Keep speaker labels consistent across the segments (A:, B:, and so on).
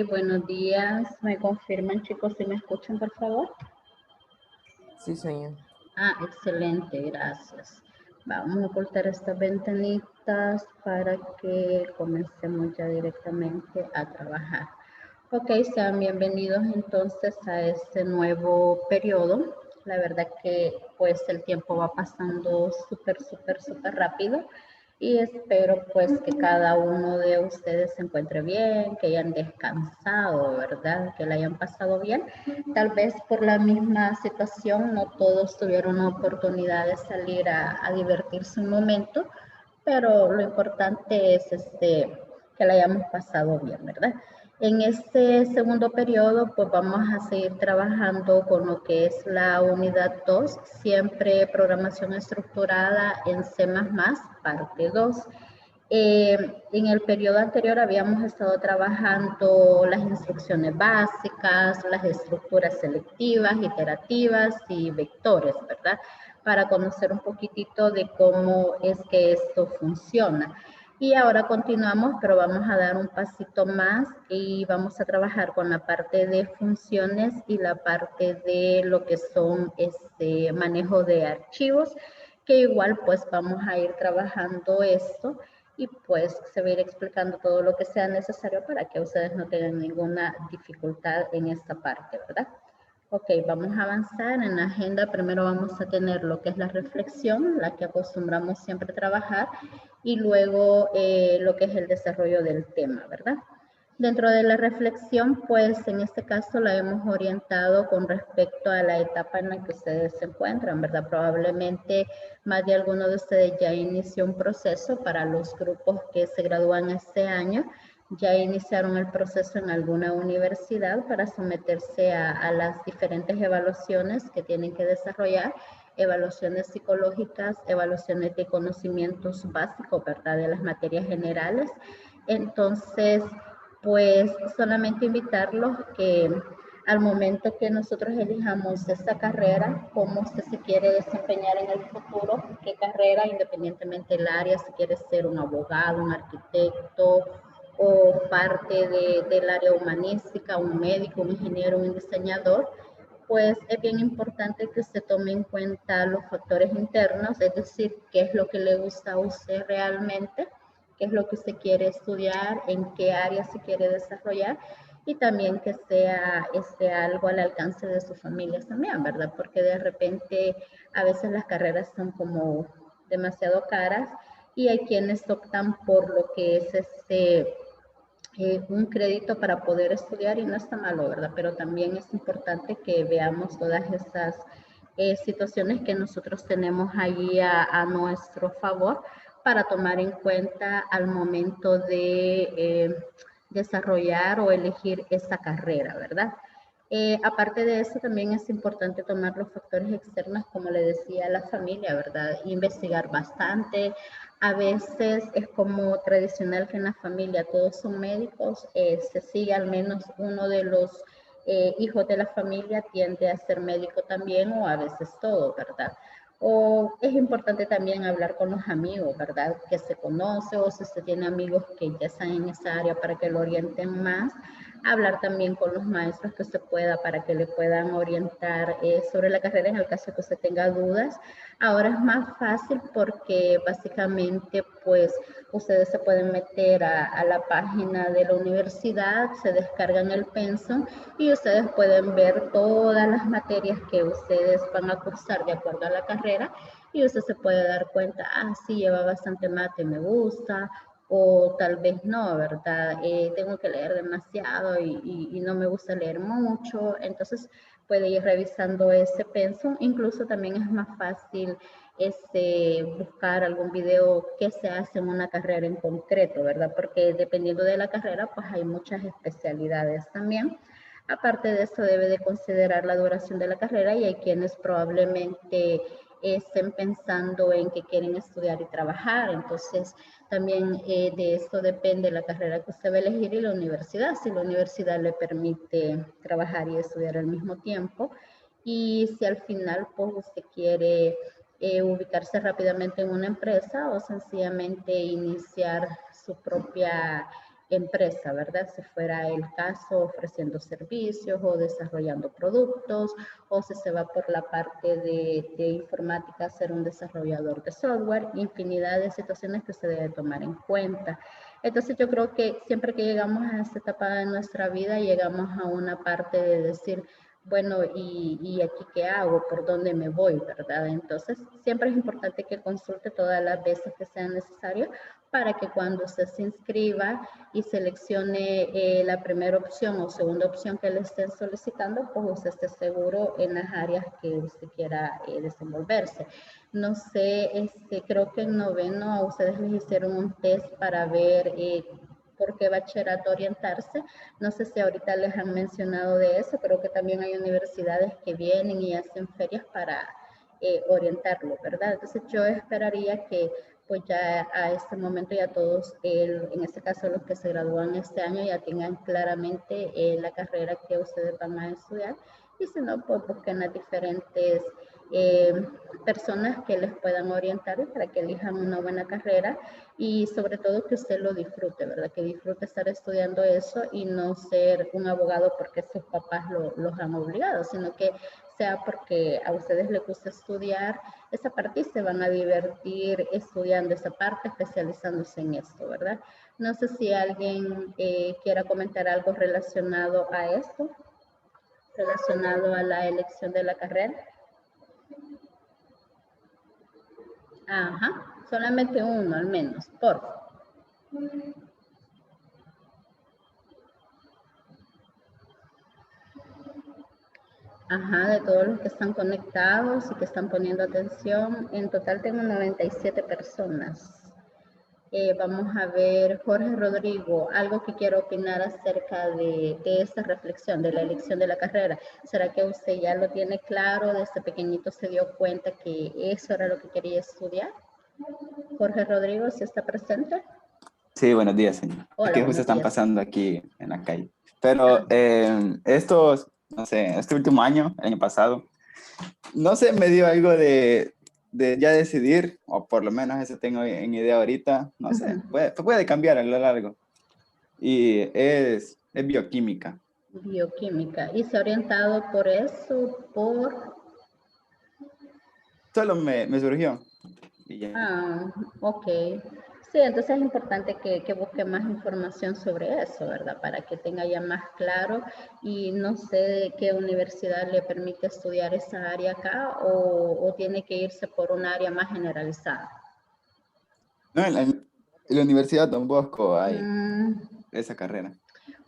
A: Buenos días. ¿Me confirman, chicos, si me escuchan, por favor?
B: Sí, señor.
A: Excelente, gracias. Vamos a ocultar estas ventanitas para que comencemos ya directamente a trabajar. Sean bienvenidos entonces a este nuevo periodo. La verdad que pues el tiempo va pasando súper rápido y espero pues que cada uno de ustedes se encuentre bien, que hayan descansado, ¿verdad? Que la hayan pasado bien. Tal vez por la misma situación no todos tuvieron la oportunidad de salir a divertirse un momento, pero lo importante es que la hayamos pasado bien, ¿verdad? En este segundo periodo, pues vamos a seguir trabajando con lo que es la unidad 2, siempre programación estructurada en C++, parte 2. En el periodo anterior habíamos estado trabajando las instrucciones básicas, las estructuras selectivas, iterativas y vectores, ¿verdad? Para conocer un poquitito de cómo es que esto funciona. Y ahora continuamos, pero vamos a dar un pasito más y vamos a trabajar con la parte de funciones y la parte de lo que son manejo de archivos, que igual pues vamos a ir trabajando esto y pues se va a ir explicando todo lo que sea necesario para que ustedes no tengan ninguna dificultad en esta parte, ¿verdad? Vamos a avanzar en la agenda. Primero vamos a tener lo que es la reflexión, la que acostumbramos siempre a trabajar, y luego lo que es el desarrollo del tema, ¿verdad? Dentro de la reflexión, pues en este caso la hemos orientado con respecto a la etapa en la que ustedes se encuentran, ¿verdad? Probablemente más de alguno de ustedes ya inició un proceso para los grupos que se gradúan este año, ya iniciaron el proceso en alguna universidad para someterse a las diferentes evaluaciones que tienen que desarrollar, evaluaciones psicológicas, evaluaciones de conocimientos básicos, ¿verdad? De las materias generales. Entonces, pues solamente invitarlos que al momento que nosotros elijamos esta carrera, cómo usted se quiere desempeñar en el futuro, qué carrera, independientemente del área, si quiere ser un abogado, un arquitecto o parte del área humanística, un médico, un ingeniero, un diseñador, pues es bien importante que usted tome en cuenta los factores internos, es decir, qué es lo que le gusta a usted realmente, qué es lo que usted quiere estudiar, en qué área se quiere desarrollar y también que sea algo al alcance de sus familias también, ¿verdad? Porque de repente a veces las carreras son como demasiado caras y hay quienes optan por lo que es un crédito para poder estudiar y no está malo, ¿verdad? Pero también es importante que veamos todas esas situaciones que nosotros tenemos allí a nuestro favor para tomar en cuenta al momento de desarrollar o elegir esa carrera, ¿verdad? Aparte de eso, también es importante tomar los factores externos, como le decía, la familia, ¿verdad? Investigar bastante. A veces es como tradicional que en la familia todos son médicos, se sigue al menos uno de los hijos de la familia tiende a ser médico también o a veces todo, ¿verdad? O es importante también hablar con los amigos, ¿verdad? Que se conoce o si usted tiene amigos que ya están en esa área para que lo orienten más. Hablar también con los maestros que usted pueda para que le puedan orientar sobre la carrera en el caso que usted tenga dudas. Ahora es más fácil porque básicamente pues ustedes se pueden meter a la página de la universidad, se descargan el pensum y ustedes pueden ver todas las materias que ustedes van a cursar de acuerdo a la carrera y usted se puede dar cuenta, sí, lleva bastante mate, me gusta, o tal vez no, ¿verdad? Tengo que leer demasiado y no me gusta leer mucho, entonces puede ir revisando ese pensum. Incluso también es más fácil buscar algún video que se hace en una carrera en concreto, ¿verdad? Porque dependiendo de la carrera, pues hay muchas especialidades también. Aparte de eso, debe de considerar la duración de la carrera y hay quienes probablemente estén pensando en que quieren estudiar y trabajar. Entonces, también de esto depende la carrera que usted va a elegir y la universidad, si la universidad le permite trabajar y estudiar al mismo tiempo. Y si al final pues usted quiere ubicarse rápidamente en una empresa o sencillamente iniciar su propia empresa, ¿verdad? Si fuera el caso ofreciendo servicios o desarrollando productos, o si se va por la parte de informática, ser un desarrollador de software, infinidad de situaciones que se debe tomar en cuenta. Entonces yo creo que siempre que llegamos a esta etapa de nuestra vida, llegamos a una parte de decir, bueno, ¿y aquí qué hago? ¿Por dónde me voy? ¿Verdad? Entonces siempre es importante que consulte todas las veces que sea necesario para que cuando usted se inscriba y seleccione la primera opción o segunda opción que le estén solicitando, pues usted esté seguro en las áreas que usted quiera desenvolverse. No sé, creo que en noveno a ustedes les hicieron un test para ver por qué bachillerato orientarse. No sé si ahorita les han mencionado de eso, creo que también hay universidades que vienen y hacen ferias para orientarlo, ¿verdad? Entonces yo esperaría que pues ya a este momento ya todos, en este caso los que se gradúan este año, ya tengan claramente la carrera que ustedes van a estudiar, y si no, pues busquen las diferentes personas que les puedan orientar para que elijan una buena carrera, y sobre todo que usted lo disfrute, ¿verdad? Que disfrute estar estudiando eso y no ser un abogado porque sus papás los han obligado, sino que sea porque a ustedes les gusta estudiar esa parte y se van a divertir estudiando esa parte, especializándose en esto, ¿verdad? No sé si alguien quiera comentar algo relacionado a esto, relacionado a la elección de la carrera. Ajá, solamente uno al menos, por favor. Ajá, de todos los que están conectados y que están poniendo atención, en total tengo 97 personas. Vamos a ver, Jorge Rodrigo, algo que quiero opinar acerca de esta reflexión, de la elección de la carrera. ¿Será que usted ya lo tiene claro? Desde pequeñito se dio cuenta que eso era lo que quería estudiar. Jorge Rodrigo, ¿sí está presente?
C: Sí, buenos días, señor.
A: Hola,
C: Aquí justo
A: buenos
C: están
A: días.
C: pasando aquí en la calle. Pero no sé, este último año, el año pasado, no sé, me dio algo de ya decidir, o por lo menos eso tengo en idea ahorita, no sé, puede cambiar a lo largo. Y es bioquímica.
A: Bioquímica. ¿Y se ha orientado por eso?
C: Solo me surgió. Y ya.
A: Ah, ok. Sí, entonces es importante que busque más información sobre eso, ¿verdad? Para que tenga ya más claro, y no sé de qué universidad le permite estudiar esa área acá, o tiene que irse por un área más generalizada.
C: No, en la Universidad Don Bosco hay
A: Mm,
C: esa carrera.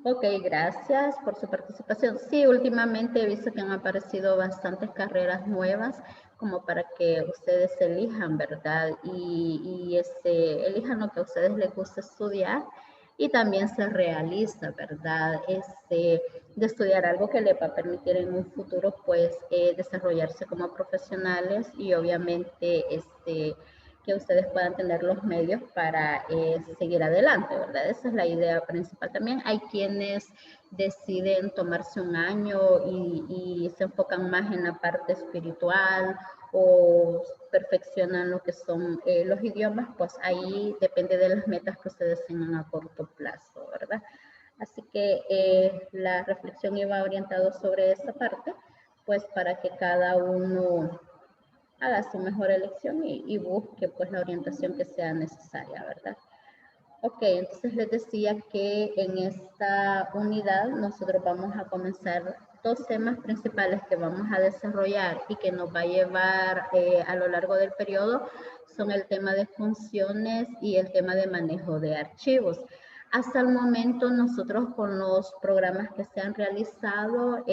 A: ok, gracias por su participación. Sí, últimamente he visto que han aparecido bastantes carreras nuevas como para que ustedes elijan, ¿verdad? Y elijan lo que a ustedes les gusta estudiar, y también se realiza, ¿verdad? De estudiar algo que les va a permitir en un futuro, pues, desarrollarse como profesionales, y obviamente, que ustedes puedan tener los medios para seguir adelante, ¿verdad? Esa es la idea principal. También hay quienes deciden tomarse un año y se enfocan más en la parte espiritual, o perfeccionan lo que son los idiomas, pues ahí depende de las metas que ustedes tengan a corto plazo, ¿verdad? Así que la reflexión iba orientada sobre esa parte, pues para que cada uno haga su mejor elección y busque pues la orientación que sea necesaria, ¿verdad? Ok, entonces les decía que en esta unidad nosotros vamos a comenzar dos temas principales que vamos a desarrollar y que nos va a llevar a lo largo del periodo. Son el tema de funciones y el tema de manejo de archivos. Hasta el momento nosotros, con los programas que se han realizado,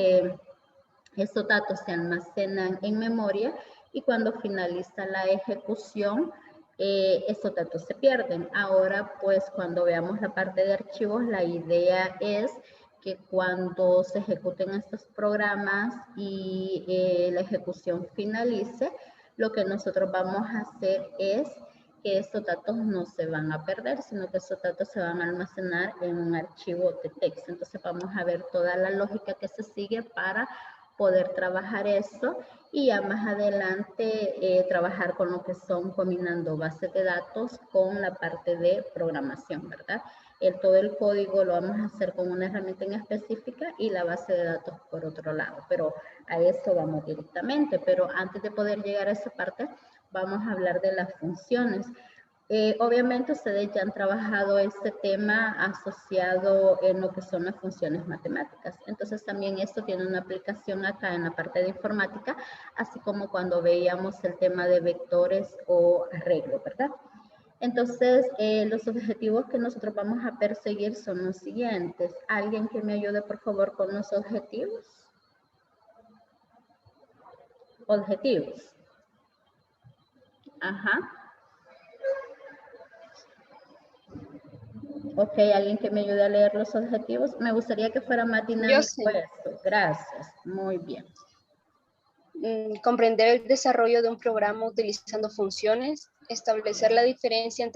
A: estos datos se almacenan en memoria, y cuando finaliza la ejecución, estos datos se pierden. Ahora, pues, cuando veamos la parte de archivos, la idea es que cuando se ejecuten estos programas y la ejecución finalice, lo que nosotros vamos a hacer es que estos datos no se van a perder, sino que estos datos se van a almacenar en un archivo de texto. Entonces vamos a ver toda la lógica que se sigue para poder trabajar eso, y ya más adelante trabajar con lo que son combinando bases de datos con la parte de programación, ¿verdad? todo el código lo vamos a hacer con una herramienta en específica y la base de datos por otro lado, pero a eso vamos directamente. Pero antes de poder llegar a esa parte, vamos a hablar de las funciones. Obviamente ustedes ya han trabajado este tema asociado en lo que son las funciones matemáticas. Entonces también esto tiene una aplicación acá en la parte de informática, así como cuando veíamos el tema de vectores o arreglo, ¿verdad? Entonces, los objetivos que nosotros vamos a perseguir son los siguientes. ¿Alguien que me ayude, por favor, con los objetivos? Objetivos. Ajá. Ok, alguien que me ayude a leer los objetivos. Me gustaría que fuera más dinámico esto. Gracias, muy bien.
D: Comprender el desarrollo de un programa utilizando funciones, establecer la diferencia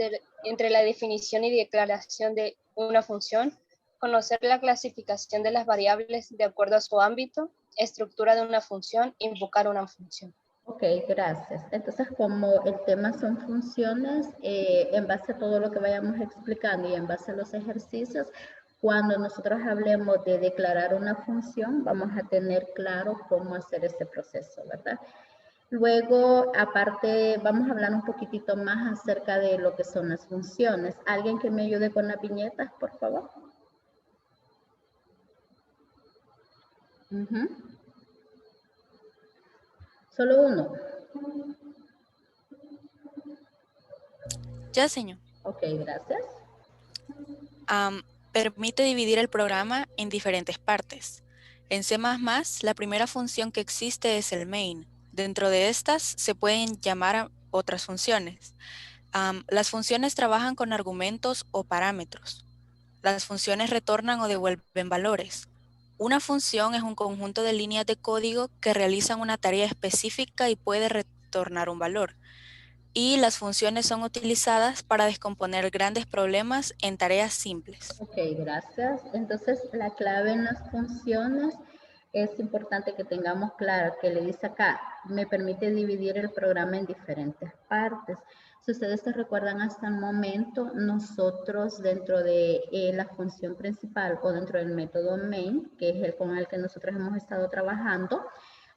D: entre la definición y declaración de una función, conocer la clasificación de las variables de acuerdo a su ámbito, estructura de una función, invocar una función.
A: Ok, gracias. Entonces, como el tema son funciones, en base a todo lo que vayamos explicando y en base a los ejercicios, cuando nosotros hablemos de declarar una función, vamos a tener claro cómo hacer ese proceso, ¿verdad? Luego, aparte, vamos a hablar un poquitito más acerca de lo que son las funciones. ¿Alguien que me ayude con las viñetas, por favor? Solo uno.
E: Ya, señor.
A: Ok, gracias.
E: Permite dividir el programa en diferentes partes. En C++, la primera función que existe es el main. Dentro de estas se pueden llamar a otras funciones. Las funciones trabajan con argumentos o parámetros. Las funciones retornan o devuelven valores. Una función es un conjunto de líneas de código que realizan una tarea específica y puede retornar un valor. Y las funciones son utilizadas para descomponer grandes problemas en tareas simples.
A: Ok, gracias. Entonces, la clave en las funciones es importante que tengamos claro que le dice acá, me permite dividir el programa en diferentes partes. Si ustedes se recuerdan hasta el momento, nosotros dentro de la función principal o dentro del método main, que es el con el que nosotros hemos estado trabajando,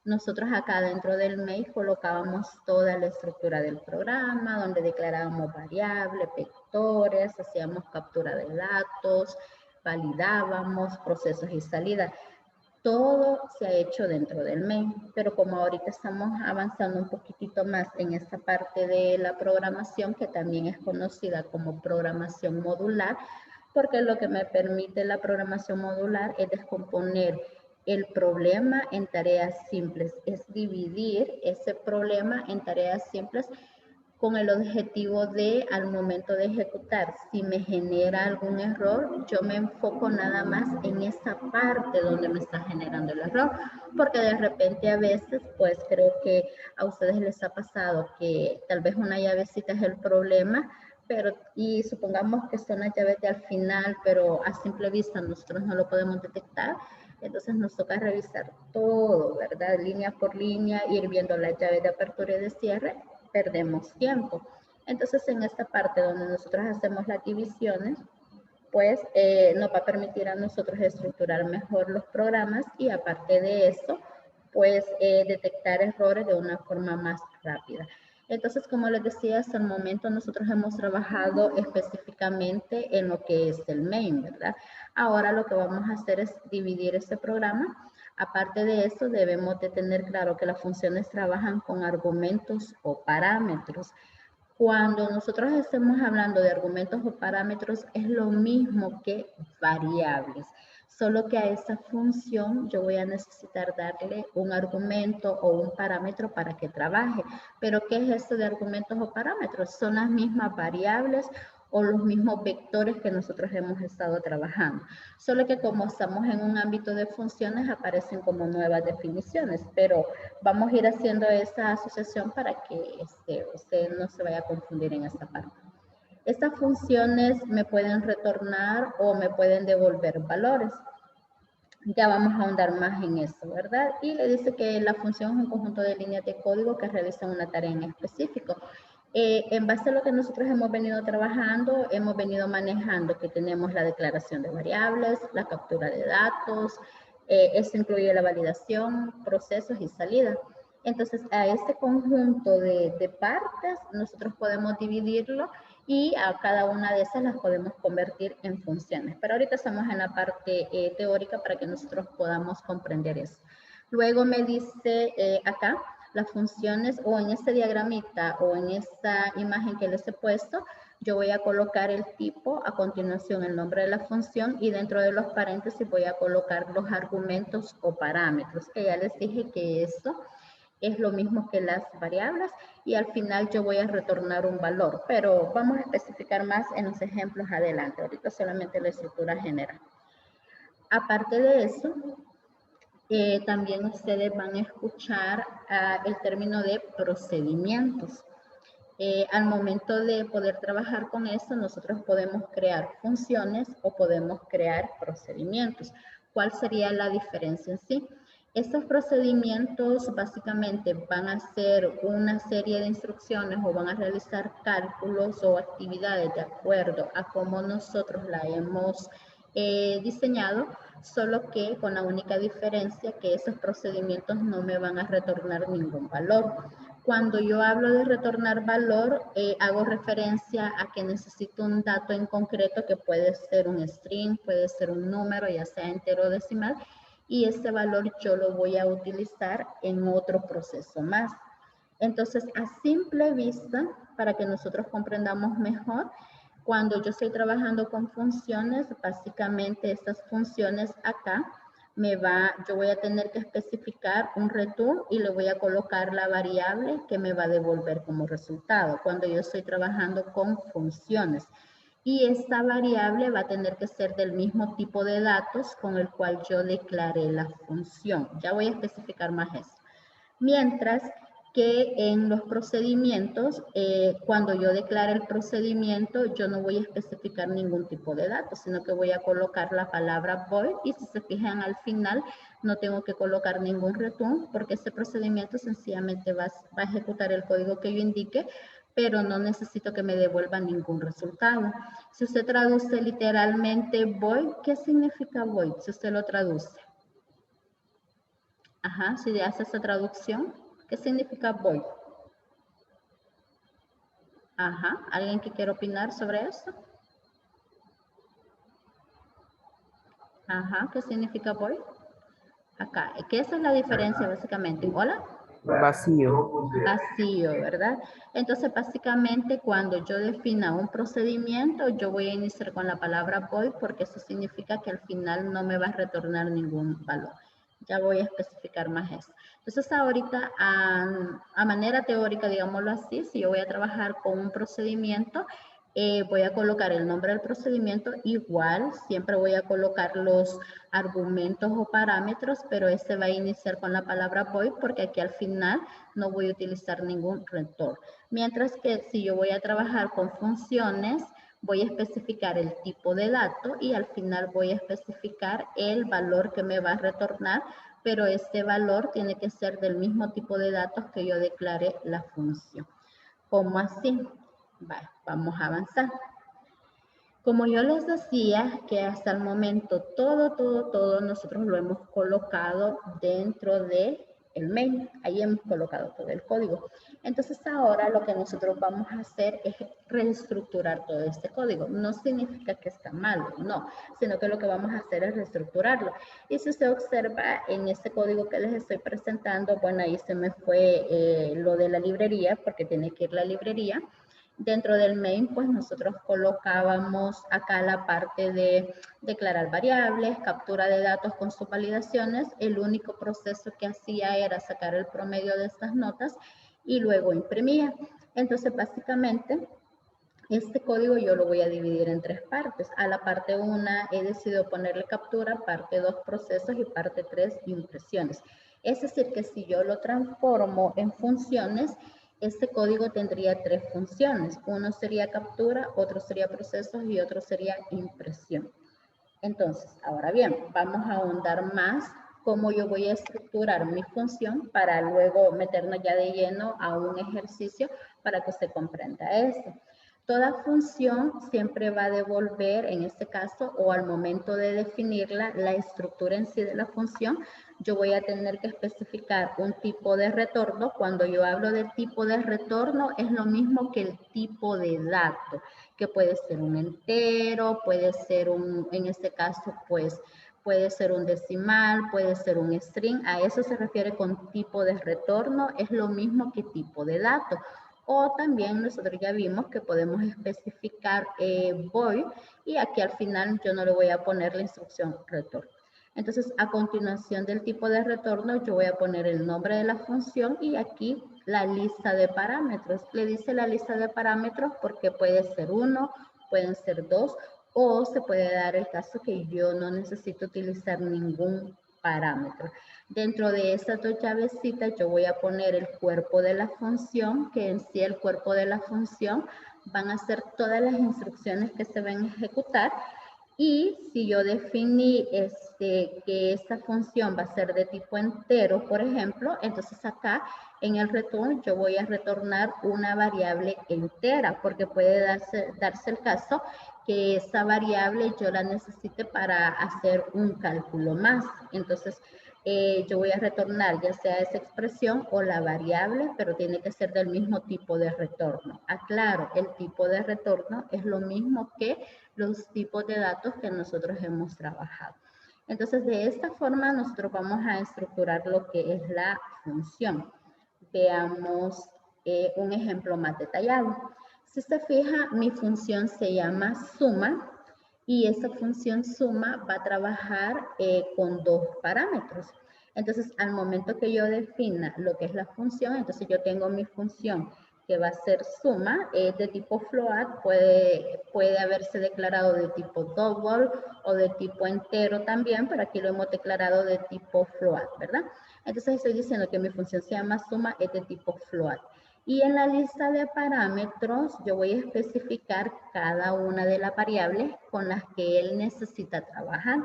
A: nosotros acá dentro del main colocábamos toda la estructura del programa, donde declarábamos variables, vectores, hacíamos captura de datos, validábamos procesos y salidas. Todo se ha hecho dentro del main, pero como ahorita estamos avanzando un poquitito más en esta parte de la programación, que también es conocida como programación modular, porque lo que me permite la programación modular es descomponer el problema en tareas simples, es dividir ese problema en tareas simples con el objetivo de, al momento de ejecutar, si me genera algún error, yo me enfoco nada más en esa parte donde me está generando el error, porque de repente a veces, pues creo que a ustedes les ha pasado que tal vez una llavecita es el problema, pero y supongamos que son las llaves de al final, pero a simple vista nosotros no lo podemos detectar. Entonces nos toca revisar todo, ¿verdad? Línea por línea, ir viendo las llaves de apertura y de cierre, perdemos tiempo. Entonces en esta parte donde nosotros hacemos las divisiones, pues nos va a permitir a nosotros estructurar mejor los programas y aparte de eso, pues detectar errores de una forma más rápida. Entonces, como les decía, hasta el momento nosotros hemos trabajado específicamente en lo que es el main, ¿verdad? Ahora lo que vamos a hacer es dividir este programa. Aparte de eso, debemos de tener claro que las funciones trabajan con argumentos o parámetros. Cuando nosotros estemos hablando de argumentos o parámetros, es lo mismo que variables. Solo que a esa función yo voy a necesitar darle un argumento o un parámetro para que trabaje. Pero ¿qué es esto de argumentos o parámetros? Son las mismas variables o los mismos vectores que nosotros hemos estado trabajando. Solo que como estamos en un ámbito de funciones, aparecen como nuevas definiciones, pero vamos a ir haciendo esa asociación para que usted no se vaya a confundir en esta parte. Estas funciones me pueden retornar o me pueden devolver valores. Ya vamos a ahondar más en eso, ¿verdad? Y le dice que la función es un conjunto de líneas de código que realizan una tarea en específico. En base a lo que nosotros hemos venido trabajando, hemos venido manejando que tenemos la declaración de variables, la captura de datos, eso incluye la validación, procesos y salida. Entonces, a este conjunto de partes, nosotros podemos dividirlo y a cada una de esas las podemos convertir en funciones. Pero ahorita estamos en la parte teórica para que nosotros podamos comprender eso. Luego me dice acá, las funciones o en este diagramita o en esta imagen que les he puesto, yo voy a colocar el tipo, a continuación el nombre de la función y dentro de los paréntesis voy a colocar los argumentos o parámetros, que ya les dije que eso es lo mismo que las variables y al final yo voy a retornar un valor, pero vamos a especificar más en los ejemplos adelante, ahorita solamente la estructura general. Aparte de eso, también ustedes van a escuchar el término de procedimientos. Al momento de poder trabajar con esto, nosotros podemos crear funciones o podemos crear procedimientos. ¿Cuál sería la diferencia en sí? Estos procedimientos básicamente van a ser una serie de instrucciones o van a realizar cálculos o actividades de acuerdo a cómo nosotros la hemos diseñado, solo que con la única diferencia que esos procedimientos no me van a retornar ningún valor. Cuando yo hablo de retornar valor, hago referencia a que necesito un dato en concreto que puede ser un string, puede ser un número, ya sea entero o decimal, y ese valor yo lo voy a utilizar en otro proceso más. Entonces, a simple vista, para que nosotros comprendamos mejor, cuando yo estoy trabajando con funciones, básicamente estas funciones acá, yo voy a tener que especificar un return y le voy a colocar la variable que me va a devolver como resultado cuando yo estoy trabajando con funciones. Y esta variable va a tener que ser del mismo tipo de datos con el cual yo declaré la función. Ya voy a especificar más eso. Mientras que en los procedimientos, cuando yo declare el procedimiento, yo no voy a especificar ningún tipo de datos, sino que voy a colocar la palabra void y si se fijan al final, no tengo que colocar ningún return porque ese procedimiento sencillamente va a ejecutar el código que yo indique, pero no necesito que me devuelva ningún resultado. Si usted traduce literalmente void, ¿qué significa void? Si usted lo traduce. Ajá, si hace esa traducción, ¿qué significa void? Ajá, ¿alguien que quiera opinar sobre eso? Ajá, ¿qué significa void? Acá, ¿qué esa es la diferencia básicamente? ¿Hola?
B: Vacío.
A: Vacío, ¿verdad? Entonces, básicamente, cuando yo defina un procedimiento, yo voy a iniciar con la palabra void porque eso significa que al final no me va a retornar ningún valor. Ya voy a especificar más eso. Entonces, ahorita, a manera teórica, digámoslo así, si yo voy a trabajar con un procedimiento, voy a colocar el nombre del procedimiento, igual, siempre voy a colocar los argumentos o parámetros, pero este va a iniciar con la palabra void porque aquí al final no voy a utilizar ningún retorno. Mientras que si yo voy a trabajar con funciones, voy a especificar el tipo de dato y al final voy a especificar el valor que me va a retornar, pero este valor tiene que ser del mismo tipo de datos que yo declaré la función. ¿Cómo así? Vale, vamos a avanzar. Como yo les decía que hasta el momento todo nosotros lo hemos colocado dentro de el main. Ahí hemos colocado todo el código. Entonces ahora lo que nosotros vamos a hacer es reestructurar todo este código. No significa que está malo, no, sino que lo que vamos a hacer es reestructurarlo. Y si usted observa en este código que les estoy presentando, bueno, ahí se me fue lo de la librería porque tiene que ir la librería. Dentro del main, pues nosotros colocábamos acá la parte de declarar variables, captura de datos con sus validaciones. El único proceso que hacía era sacar el promedio de estas notas y luego imprimía. Entonces, básicamente, este código yo lo voy a dividir en tres partes. A la parte 1 he decidido ponerle captura, parte 2 procesos y parte 3 impresiones. Es decir, que si yo lo transformo en funciones, este código tendría tres funciones. Uno sería captura, otro sería procesos y otro sería impresión. Entonces, ahora bien, vamos a ahondar más cómo yo voy a estructurar mi función para luego meternos ya de lleno a un ejercicio para que usted comprenda esto. Toda función siempre va a devolver, en este caso, o al momento de definirla, la estructura en sí de la función. Yo voy a tener que especificar un tipo de retorno. Cuando yo hablo de tipo de retorno, es lo mismo que el tipo de dato, que puede ser un entero, puede ser en este caso, pues, puede ser un decimal, puede ser un string. A eso se refiere con tipo de retorno, es lo mismo que tipo de dato. O también nosotros ya vimos que podemos especificar void y aquí al final yo no le voy a poner la instrucción retorno. Entonces, a continuación del tipo de retorno, yo voy a poner el nombre de la función y aquí la lista de parámetros. Le dice la lista de parámetros porque puede ser 1, pueden ser 2, o se puede dar el caso que yo no necesito utilizar ningún parámetro. Dentro de estas dos llavecitas yo voy a poner el cuerpo de la función, que en sí el cuerpo de la función van a ser todas las instrucciones que se van a ejecutar. Y si yo definí que esta función va a ser de tipo entero, por ejemplo, entonces acá en el return yo voy a retornar una variable entera, porque puede darse el caso que esa variable yo la necesite para hacer un cálculo más. Entonces, yo voy a retornar ya sea esa expresión o la variable, pero tiene que ser del mismo tipo de retorno. Aclaro, el tipo de retorno es lo mismo que los tipos de datos que nosotros hemos trabajado. Entonces, de esta forma nosotros vamos a estructurar lo que es la función. Veamos un ejemplo más detallado. Si se fija, mi función se llama suma y esa función suma va a trabajar con dos parámetros. Entonces, al momento que yo defina lo que es la función, entonces yo tengo mi función que va a ser suma, es de tipo float, puede haberse declarado de tipo double o de tipo entero también, pero aquí lo hemos declarado de tipo float, ¿verdad? Entonces estoy diciendo que mi función se llama suma, es de tipo float. Y en la lista de parámetros yo voy a especificar cada una de las variables con las que él necesita trabajar.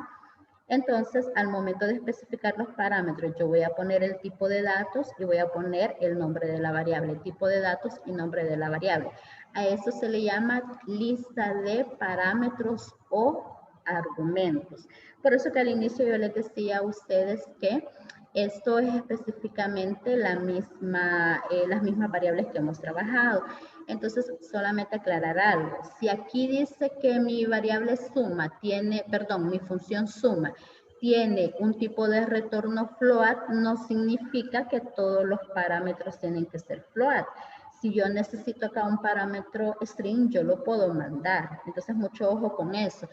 A: Entonces, al momento de especificar los parámetros, yo voy a poner el tipo de datos y voy a poner el nombre de la variable, tipo de datos y nombre de la variable. A eso se le llama lista de parámetros o argumentos. Por eso que al inicio yo les decía a ustedes que esto es específicamente las mismas variables que hemos trabajado. Entonces, solamente aclarar algo. Si aquí dice que mi variable suma mi función suma tiene un tipo de retorno float, no significa que todos los parámetros tienen que ser float. Si yo necesito acá un parámetro string, yo lo puedo mandar. Entonces, mucho ojo con eso.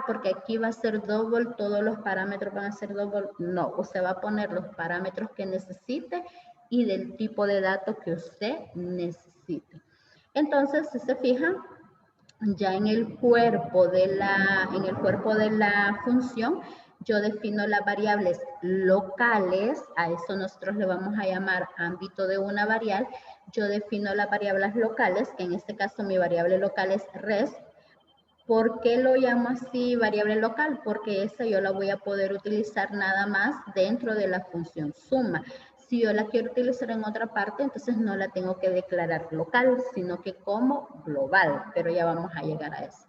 A: Porque aquí va a ser double, todos los parámetros van a ser double. No, usted va a poner los parámetros que necesite y del tipo de datos que usted necesite. Entonces, si se fijan, ya en el cuerpo de la función, yo defino las variables locales, a eso nosotros le vamos a llamar ámbito de una variable. Yo defino las variables locales, que en este caso mi variable local es res. ¿Por qué lo llamo así variable local? Porque esa yo la voy a poder utilizar nada más dentro de la función suma. Si yo la quiero utilizar en otra parte, entonces no la tengo que declarar local, sino que como global, pero ya vamos a llegar a eso.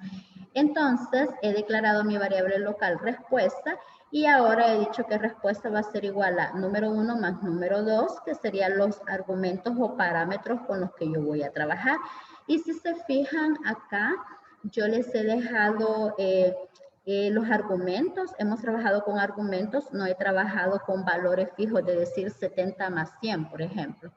A: Entonces, he declarado mi variable local respuesta y ahora he dicho que respuesta va a ser igual a número 1 más número 2, que serían los argumentos o parámetros con los que yo voy a trabajar. Y si se fijan acá, yo les he dejado los argumentos, hemos trabajado con argumentos, no he trabajado con valores fijos de decir 70 más 100, por ejemplo.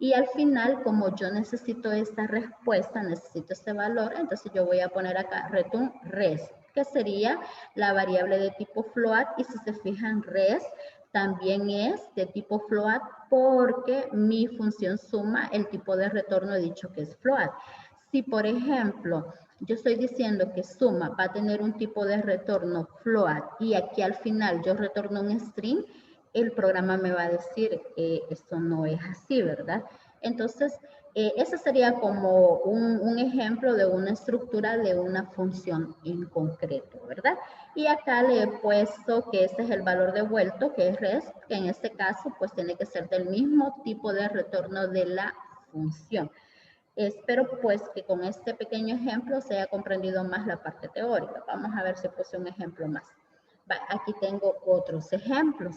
A: Y al final, como yo necesito esta respuesta, necesito este valor, entonces yo voy a poner acá return res, que sería la variable de tipo float. Y si se fijan, res también es de tipo float porque mi función suma, el tipo de retorno he dicho que es float. Si, por ejemplo, yo estoy diciendo que suma va a tener un tipo de retorno float y aquí al final yo retorno un string, el programa me va a decir, esto no es así, ¿verdad? Entonces, Ese sería como un ejemplo de una estructura de una función en concreto, ¿verdad? Y acá le he puesto que este es el valor devuelto, que es rest, que en este caso pues tiene que ser del mismo tipo de retorno de la función. Espero pues que con este pequeño ejemplo se haya comprendido más la parte teórica. Vamos a ver si puse un ejemplo más. Aquí tengo otros ejemplos.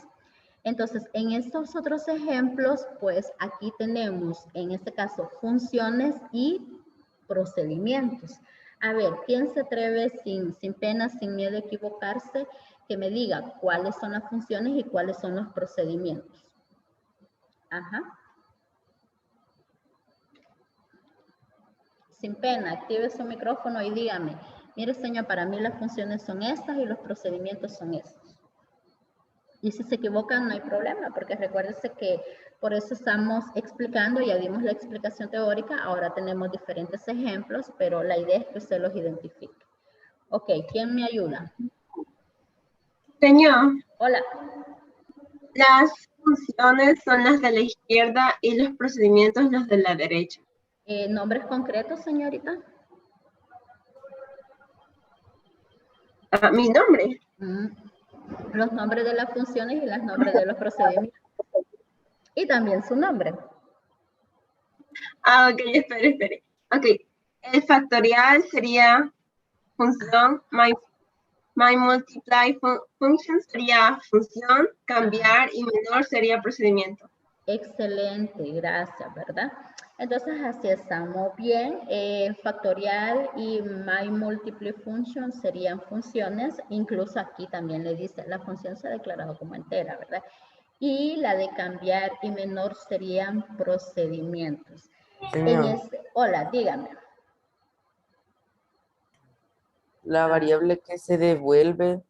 A: Entonces, en estos otros ejemplos, pues aquí tenemos, en este caso, funciones y procedimientos. A ver, ¿quién se atreve sin pena, sin miedo a equivocarse, que me diga cuáles son las funciones y cuáles son los procedimientos? Ajá. Sin pena, active su micrófono y dígame, mire señor, para mí las funciones son estas y los procedimientos son estos. Y si se equivocan, no hay problema, porque recuérdense que por eso estamos explicando, ya dimos la explicación teórica, ahora tenemos diferentes ejemplos, pero la idea es que usted los identifique. Ok, ¿quién me ayuda?
F: Señor,
A: Hola.
F: las funciones son las de la izquierda y los procedimientos los de la derecha.
A: ¿Nombres concretos, señorita?
F: Mi nombre.
A: Los nombres de las funciones y los nombres de los procedimientos. Y también su nombre.
F: Ok, espere. Ok, el factorial sería función, my multiply function sería función, cambiar y menor sería procedimiento.
A: Excelente, gracias, ¿verdad? Entonces así estamos bien. Factorial y my multiply function serían funciones. Incluso aquí también le dice, la función se ha declarado como entera, ¿verdad? Y la de cambiar y menor serían procedimientos.
B: Señor,
A: Hola, dígame.
B: la variable que se devuelve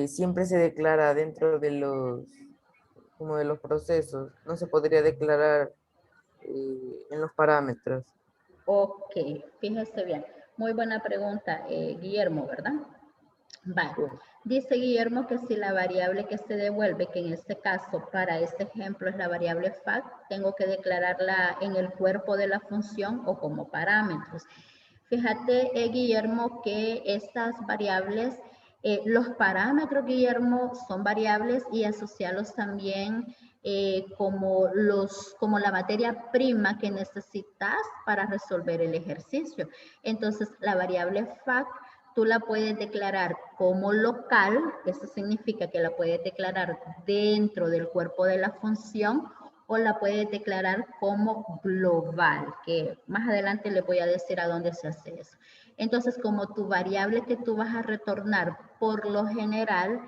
B: siempre se declara dentro de los, como de los procesos. No se podría declarar en los parámetros.
A: Ok, fíjese bien. Muy buena pregunta, Guillermo, ¿verdad? Vale. Dice Guillermo que si la variable que se devuelve, que en este caso para este ejemplo es la variable fact, tengo que declararla en el cuerpo de la función o como parámetros. Fíjate, Guillermo, que estas variables, los parámetros, Guillermo, son variables y asociarlos también como la materia prima que necesitas para resolver el ejercicio. Entonces, la variable fact tú la puedes declarar como local, eso significa que la puedes declarar dentro del cuerpo de la función, o la puedes declarar como global, que más adelante les voy a decir a dónde se hace eso. Entonces, como tu variable que tú vas a retornar por lo general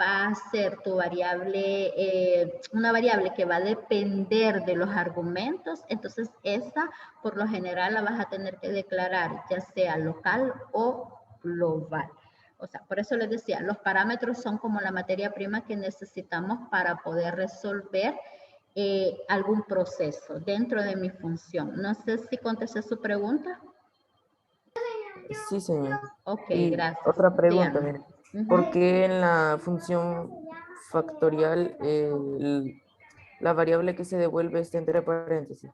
A: va a ser tu variable, una variable que va a depender de los argumentos, entonces esa por lo general la vas a tener que declarar ya sea local o global. O sea, por eso les decía, los parámetros son como la materia prima que necesitamos para poder resolver algún proceso dentro de mi función. No sé si contesté su pregunta.
B: Sí, señor.
A: Ok,
B: Y
A: gracias.
B: otra pregunta,
A: Dígame.
B: mire. ¿Por qué en la función factorial la variable que se devuelve está entre paréntesis?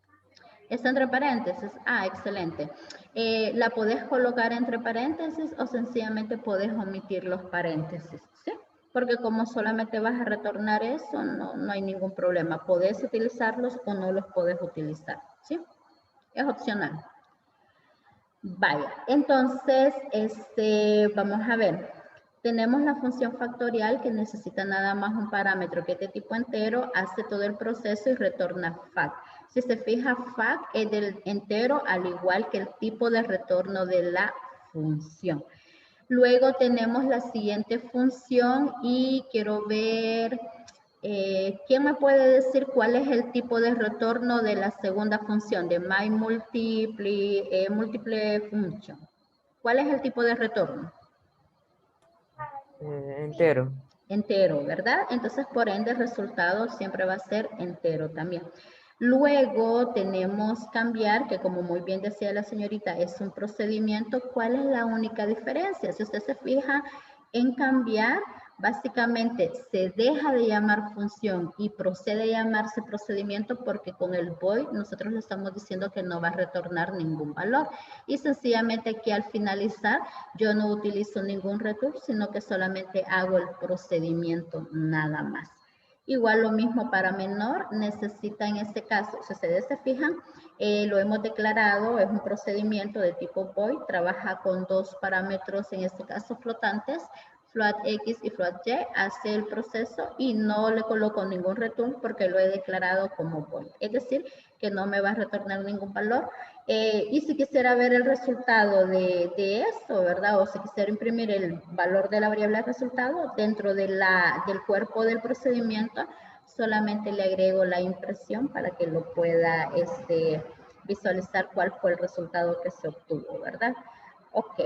A: Está entre paréntesis. Ah, excelente. La podés colocar entre paréntesis o sencillamente podés omitir los paréntesis, ¿sí? Porque como solamente vas a retornar eso, no hay ningún problema. Podés utilizarlos o no los podés utilizar, ¿sí? Es opcional. Vaya, entonces, vamos a ver. Tenemos la función factorial que necesita nada más un parámetro que es de tipo entero, hace todo el proceso y retorna fact. Si se fija, fact es del entero, al igual que el tipo de retorno de la función. Luego tenemos la siguiente función y quiero ver, ¿quién me puede decir cuál es el tipo de retorno de la segunda función, de my multiple function? ¿Cuál es el tipo de retorno?
B: Entero.
A: Entero, ¿verdad? Entonces, por ende, el resultado siempre va a ser entero también. Luego tenemos cambiar, que como muy bien decía la señorita, es un procedimiento. ¿Cuál es la única diferencia? Si usted se fija en cambiar, Básicamente se deja de llamar función y procede a llamarse procedimiento porque con el void nosotros le estamos diciendo que no va a retornar ningún valor. Y sencillamente aquí al finalizar yo no utilizo ningún return, sino que solamente hago el procedimiento nada más. Igual lo mismo para menor, necesita en este caso, si ustedes se fijan, lo hemos declarado, es un procedimiento de tipo void, trabaja con dos parámetros, en este caso flotantes, float X y float Y, hace el proceso y no le coloco ningún return porque lo he declarado como void. Es decir, que no me va a retornar ningún valor. Y si quisiera ver el resultado de esto, ¿verdad? O si quisiera imprimir el valor de la variable resultado dentro de del cuerpo del procedimiento, solamente le agrego la impresión para que lo pueda visualizar cuál fue el resultado que se obtuvo, ¿verdad? Ok,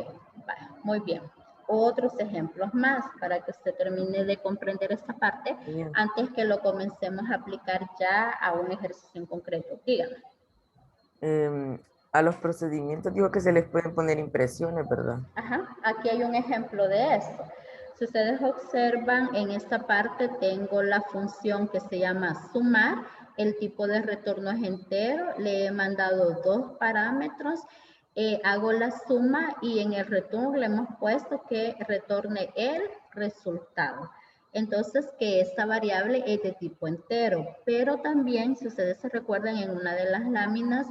A: vale, muy bien. Otros ejemplos más para que usted termine de comprender esta parte
B: Bien.
A: antes que lo comencemos a aplicar ya a un ejercicio en concreto. Dígame.
B: A los procedimientos digo que se les pueden poner impresiones, ¿verdad?
A: Ajá, aquí hay un ejemplo de esto. Si ustedes observan, en esta parte tengo la función que se llama sumar, el tipo de retorno es entero, le he mandado dos parámetros, hago la suma y en el return le hemos puesto que retorne el resultado. Entonces, que esta variable es de tipo entero, pero también, si ustedes se recuerdan, en una de las láminas,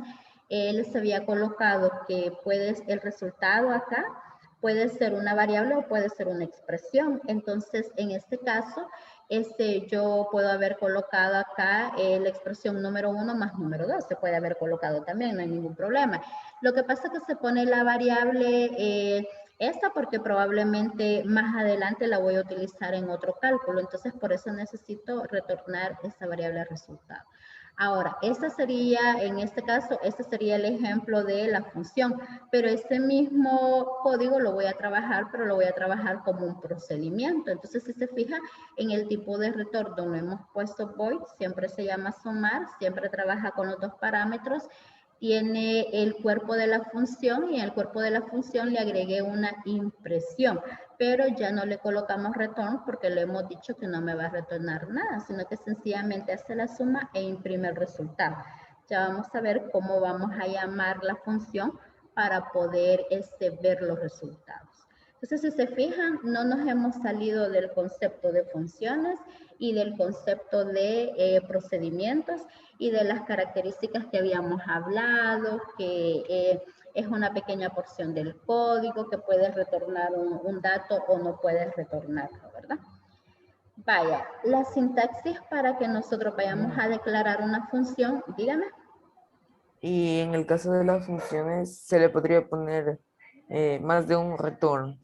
A: les había colocado que el resultado acá puede ser una variable o puede ser una expresión. Entonces, en este caso, yo puedo haber colocado acá la expresión número 1 más número 2. Se puede haber colocado también, no hay ningún problema. Lo que pasa es que se pone la variable esta porque probablemente más adelante la voy a utilizar en otro cálculo. Entonces, por eso necesito retornar esta variable resultado. Ahora, en este caso, este sería el ejemplo de la función, pero este mismo código lo voy a trabajar, pero lo voy a trabajar como un procedimiento. Entonces, si se fija, en el tipo de retorno no hemos puesto void, siempre se llama sumar, siempre trabaja con los dos parámetros, tiene el cuerpo de la función y en el cuerpo de la función le agregué una impresión, pero ya no le colocamos return porque le hemos dicho que no me va a retornar nada, sino que sencillamente hace la suma e imprime el resultado. Ya vamos a ver cómo vamos a llamar la función para poder ver los resultados. Entonces, si se fijan, no nos hemos salido del concepto de funciones y del concepto de procedimientos y de las características que habíamos hablado, que es una pequeña porción del código, que puede retornar un dato o no puede retornarlo, ¿verdad? Vaya, la sintaxis para que nosotros vayamos a declarar una función, dígame.
B: Y en el caso de las funciones, se le podría poner más de un return.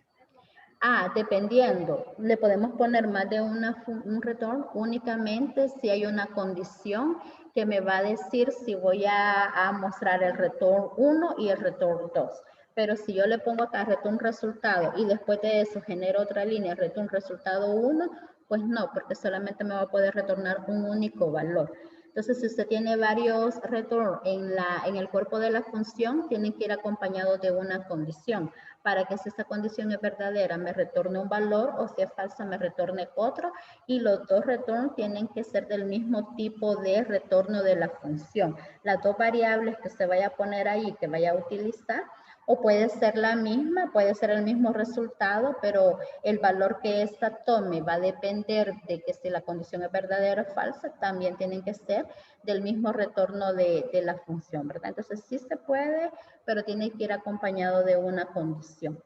A: Dependiendo, le podemos poner más de un return únicamente si hay una condición que me va a decir si voy a mostrar el return 1 y el return 2. Pero si yo le pongo acá return resultado y después de eso genero otra línea return resultado 1, pues no, porque solamente me va a poder retornar un único valor. Entonces, si usted tiene varios return en el cuerpo de la función, tienen que ir acompañados de una condición para que si esta condición es verdadera me retorne un valor o si es falsa me retorne otro y los dos return tienen que ser del mismo tipo de retorno de la función. Las dos variables que se vaya a poner ahí, que vaya a utilizar, o puede ser la misma, puede ser el mismo resultado, pero el valor que esta tome va a depender de que si la condición es verdadera o falsa, también tienen que ser del mismo retorno de la función, ¿verdad? Entonces sí se puede, pero tiene que ir acompañado de una condición.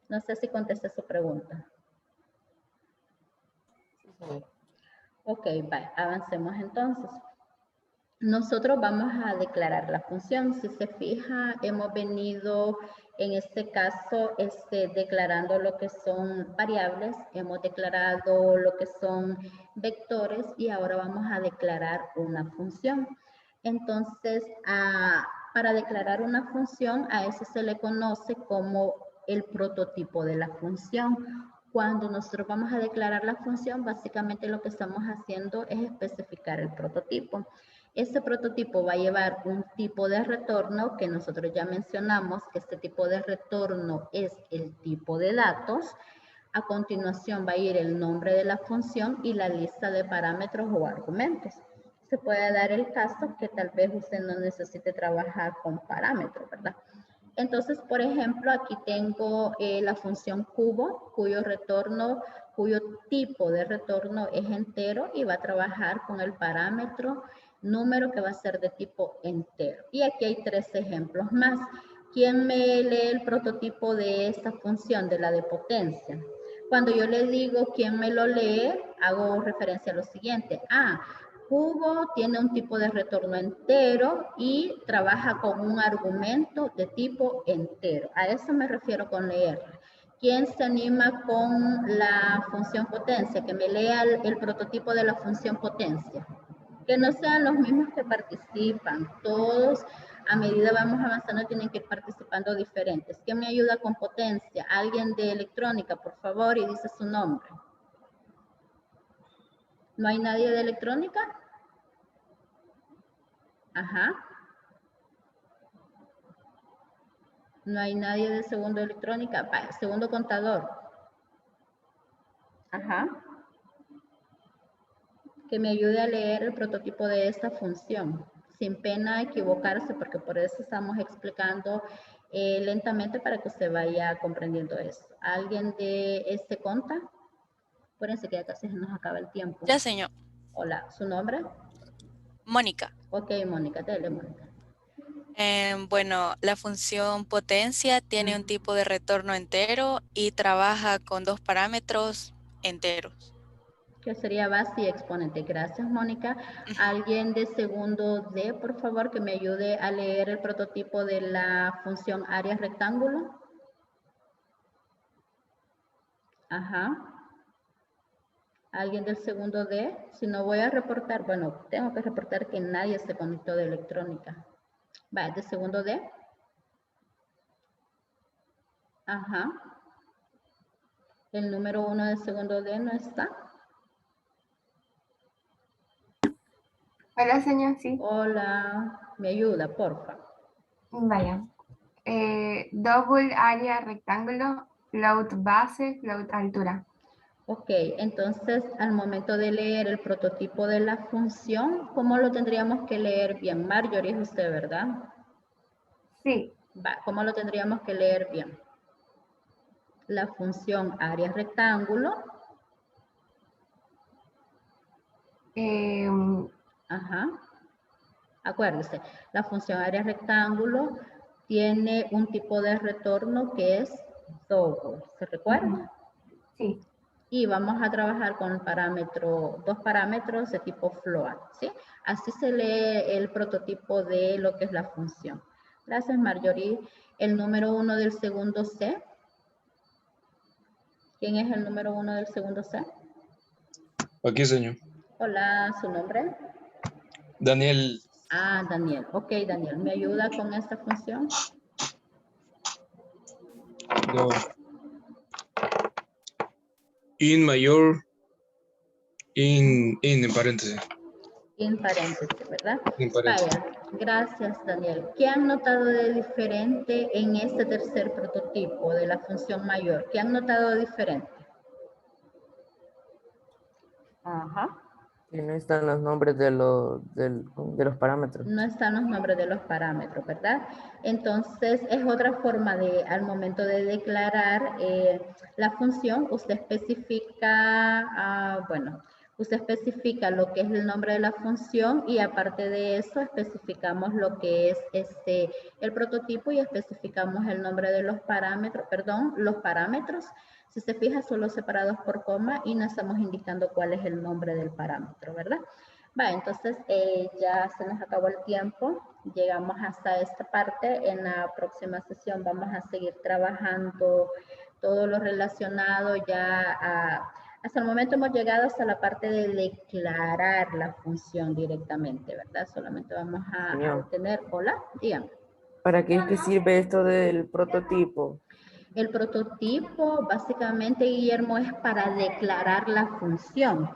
A: No sé si contesté su pregunta. Ok, vale, avancemos entonces. Nosotros vamos a declarar la función. Si se fija, hemos venido en este caso declarando lo que son variables, hemos declarado lo que son vectores y ahora vamos a declarar una función. Entonces, para declarar una función, a eso se le conoce como el prototipo de la función. Cuando nosotros vamos a declarar la función, básicamente lo que estamos haciendo es especificar el prototipo. Este prototipo va a llevar un tipo de retorno que nosotros ya mencionamos, que este tipo de retorno es el tipo de datos. A continuación va a ir el nombre de la función y la lista de parámetros o argumentos. Se puede dar el caso que tal vez usted no necesite trabajar con parámetros, ¿verdad? Entonces, por ejemplo, aquí tengo la función cubo, cuyo tipo de retorno es entero y va a trabajar con el parámetro número que va a ser de tipo entero. Y aquí hay 3 ejemplos más. ¿Quién me lee el prototipo de esta función, de la de potencia? Cuando yo le digo quién me lo lee, hago referencia a lo siguiente. Cubo tiene un tipo de retorno entero y trabaja con un argumento de tipo entero. A eso me refiero con leer. ¿Quién se anima con la función potencia? Que me lea el prototipo de la función potencia. Que no sean los mismos que participan. Todos, a medida vamos avanzando, tienen que ir participando diferentes. ¿Quién me ayuda con potencia? Alguien de electrónica, por favor, y dice su nombre. ¿No hay nadie de electrónica? Ajá. No hay nadie de segundo electrónica. Segundo contador. Ajá. Que me ayude a leer el prototipo de esta función. Sin pena equivocarse, porque por eso estamos explicando lentamente para que usted vaya comprendiendo esto. ¿Alguien de este conta? Acuérdense que ya casi se nos acaba el tiempo.
E: Ya, señor.
A: Hola, ¿su nombre?
E: Mónica.
A: Ok, Mónica, dele, Mónica.
E: Bueno, la función potencia tiene un tipo de retorno entero y trabaja con 2 parámetros enteros.
A: Que sería base y exponente. Gracias, Mónica. ¿Alguien de segundo D, por favor, que me ayude a leer el prototipo de la función área rectángulo? Ajá. ¿Alguien del segundo D? Si no voy a reportar, bueno, tengo que reportar que nadie se conectó de electrónica. Va, de segundo D. Ajá. El número 1 de segundo D no está.
G: Hola, señor, sí.
A: Hola, me ayuda, porfa.
G: Vaya. Double área rectángulo, float base, float altura.
A: Ok, entonces al momento de leer el prototipo de la función, ¿cómo lo tendríamos que leer bien? Marjorie es usted, ¿verdad?
G: Sí.
A: Va, ¿cómo lo tendríamos que leer bien? La función área rectángulo. Ajá. Acuérdese, la función área rectángulo tiene un tipo de retorno que es double. ¿Se recuerda?
G: Sí.
A: Y vamos a trabajar con el parámetro, 2 parámetros de tipo float, ¿sí? Así se lee el prototipo de lo que es la función. Gracias, Marjorie. El número 1 del segundo C. ¿Quién es el número 1 del segundo C?
H: Aquí, señor.
A: Hola, ¿su nombre?
H: Daniel.
A: Daniel. Ok, Daniel, ¿me ayuda con esta función?
H: No. In mayor, en paréntesis.
A: En paréntesis, ¿verdad?
H: En paréntesis.
A: Vaya, gracias, Daniel. ¿Qué han notado de diferente en este tercer prototipo de la función mayor? ¿Qué han notado de diferente? Ajá.
B: Que no están los nombres de los parámetros.
A: No están los nombres de los parámetros, ¿verdad? Entonces, es otra forma de, al momento de declarar la función, usted especifica, usted especifica lo que es el nombre de la función y aparte de eso especificamos lo que es el prototipo y especificamos el nombre de los parámetros, los parámetros. Si se fija, solo separados por coma y no estamos indicando cuál es el nombre del parámetro, ¿verdad? Va, entonces ya se nos acabó el tiempo. Llegamos hasta esta parte. En la próxima sesión vamos a seguir trabajando todo lo relacionado ya hasta el momento hemos llegado hasta la parte de declarar la función directamente, ¿verdad? Solamente vamos a obtener, hola, dígame.
B: ¿Para qué es que sirve esto del prototipo?
A: El prototipo, básicamente, Guillermo, es para declarar la función.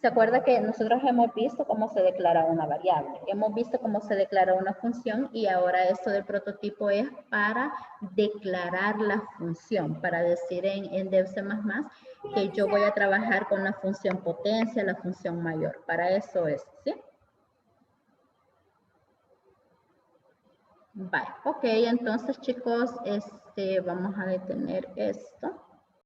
A: Se acuerda que nosotros hemos visto cómo se declara una variable, hemos visto cómo se declara una función y ahora esto del prototipo es para declarar la función, para decir en Dev C++ que yo voy a trabajar con la función potencia, la función mayor. Para eso es, ¿sí? Vale, ok, entonces chicos, vamos a detener esto.